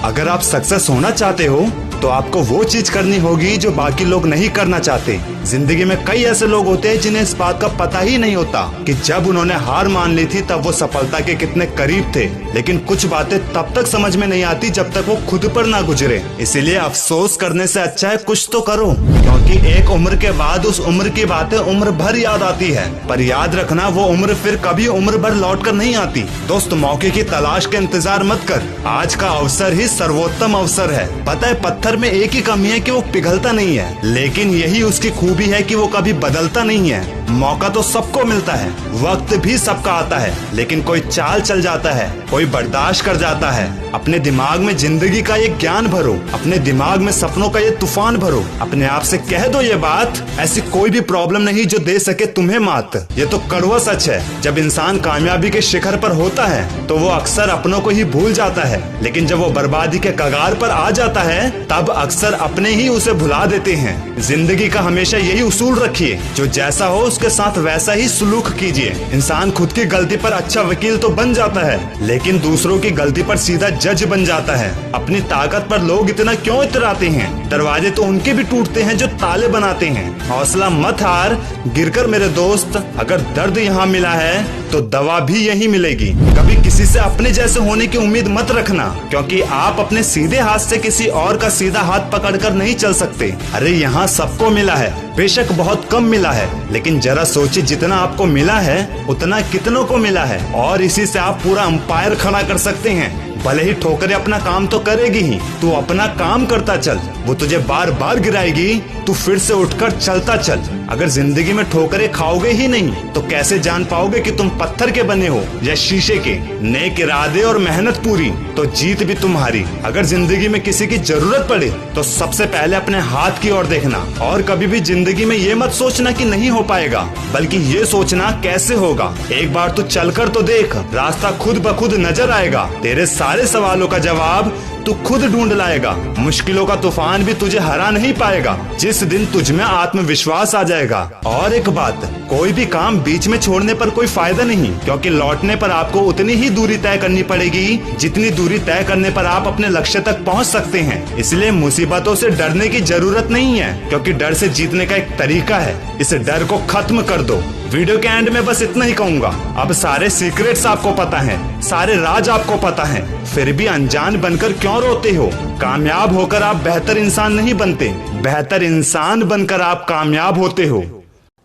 अगर आप सक्सेस होना चाहते हो तो आपको वो चीज करनी होगी जो बाकी लोग नहीं करना चाहते। जिंदगी में कई ऐसे लोग होते हैं जिन्हें इस बात का पता ही नहीं होता कि जब उन्होंने हार मान ली थी तब वो सफलता के कितने करीब थे, लेकिन कुछ बातें तब तक समझ में नहीं आती जब तक वो खुद पर ना गुजरे। इसीलिए अफसोस करने से अच्छा है कुछ तो करो, क्योंकि एक उम्र के बाद उस उम्र की बातें उम्र भर याद आती है। पर याद रखना वो उम्र फिर कभी उम्र भर लौट कर नहीं आती। दोस्त, मौके की तलाश का इंतजार मत कर, आज का अवसर ही सर्वोत्तम अवसर है। पता है, पत्थर में एक ही कमी है कि वो पिघलता नहीं है, लेकिन यही उसकी खूबी है कि वो कभी बदलता नहीं है। मौका तो सबको मिलता है, वक्त भी सबका आता है, लेकिन कोई चाल चल जाता है, कोई बर्दाश्त कर जाता है। अपने दिमाग में जिंदगी का ये ज्ञान भरो, अपने दिमाग में सपनों का ये तूफान भरो। अपने आप से कह दो ये बात, ऐसी कोई भी प्रॉब्लम नहीं जो दे सके तुम्हें मात। ये तो कड़वा सच है, जब इंसान कामयाबी के शिखर पर होता है तो वो अक्सर अपनों को ही भूल जाता है, लेकिन जब वो बर्बादी के कगार पर आ जाता है तब अक्सर अपने ही उसे भुला देते हैं। जिंदगी का हमेशा यही उसूल रखिए, जो जैसा हो उसके साथ वैसा ही सलूक कीजिए। इंसान खुद की गलती पर अच्छा वकील तो बन जाता है, लेकिन दूसरों की गलती पर सीधा जज बन जाता है। अपनी ताकत पर लोग इतना क्यों इतराते हैं? दरवाजे तो उनके भी टूटते हैं जो ताले बनाते हैं। हौसला मत हार, गिरकर मेरे दोस्त, अगर दर्द यहाँ मिला है तो दवा भी यहीं मिलेगी। कभी किसी से अपने जैसे होने की उम्मीद मत रखना, क्योंकि आप अपने सीधे हाथ से किसी और का सीधा हाथ पकड़कर नहीं चल सकते। अरे यहाँ सबको मिला है, बेशक बहुत कम मिला है, लेकिन जरा सोचिए जितना आपको मिला है उतना कितनों को मिला है, और इसी से आप पूरा अंपायर खड़ा कर सकते हैं। भले ही ठोकरें अपना काम तो करेगी ही, तू अपना काम करता चल, वो तुझे बार बार गिराएगी, तू फिर से उठकर चलता चल। अगर जिंदगी में ठोकरें खाओगे ही नहीं तो कैसे जान पाओगे कि तुम पत्थर के बने हो या शीशे के? नेक इरादे और मेहनत पूरी तो जीत भी तुम्हारी। अगर जिंदगी में किसी की जरूरत पड़े तो सबसे पहले अपने हाथ की ओर देखना, और कभी भी जिंदगी में ये मत सोचना कि नहीं हो पाएगा, बल्कि ये सोचना कैसे होगा। एक बार तू चलकर तो देख, रास्ता खुद ब खुद नजर आएगा। तेरे सारे सवालों का जवाब तू खुद ढूंढ लाएगा। मुश्किलों का तूफान भी तुझे हरा नहीं पाएगा जिस दिन तुझ में आत्मविश्वास आ जाएगा। और एक बात, कोई भी काम बीच में छोड़ने पर कोई फायदा नहीं, क्योंकि लौटने पर आपको उतनी ही दूरी तय करनी पड़ेगी जितनी दूरी तय करने पर आप अपने लक्ष्य तक पहुंच सकते हैं। इसलिए मुसीबतों से डरने की जरूरत नहीं है, क्योंकि डर से जीतने का एक तरीका है। इस डर को खत्म कर दो। वीडियो के एंड में बस इतना ही कहूंगा, अब सारे सीक्रेट्स आपको पता हैं, सारे राज आपको पता हैं, फिर भी अनजान बनकर क्यों रोते हो? कामयाब होकर आप बेहतर इंसान नहीं बनते, बेहतर इंसान बनकर आप कामयाब होते हो।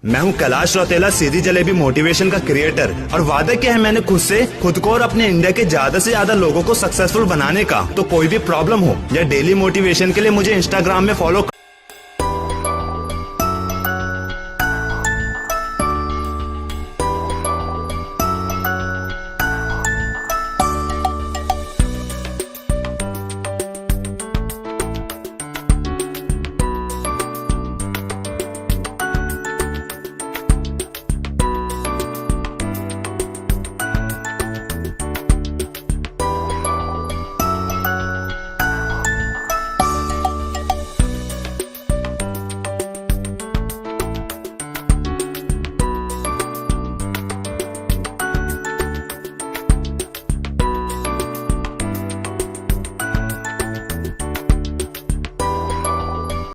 मैं हूँ कैलाश रौतेला, सीधी जलेबी मोटिवेशन का क्रिएटर, और वादा किया है मैंने खुद को और अपने इंडिया के ज्यादा से ज्यादा लोगों को सक्सेसफुल बनाने का। तो कोई भी प्रॉब्लम हो या डेली मोटिवेशन के लिए मुझे इंस्टाग्राम में फॉलो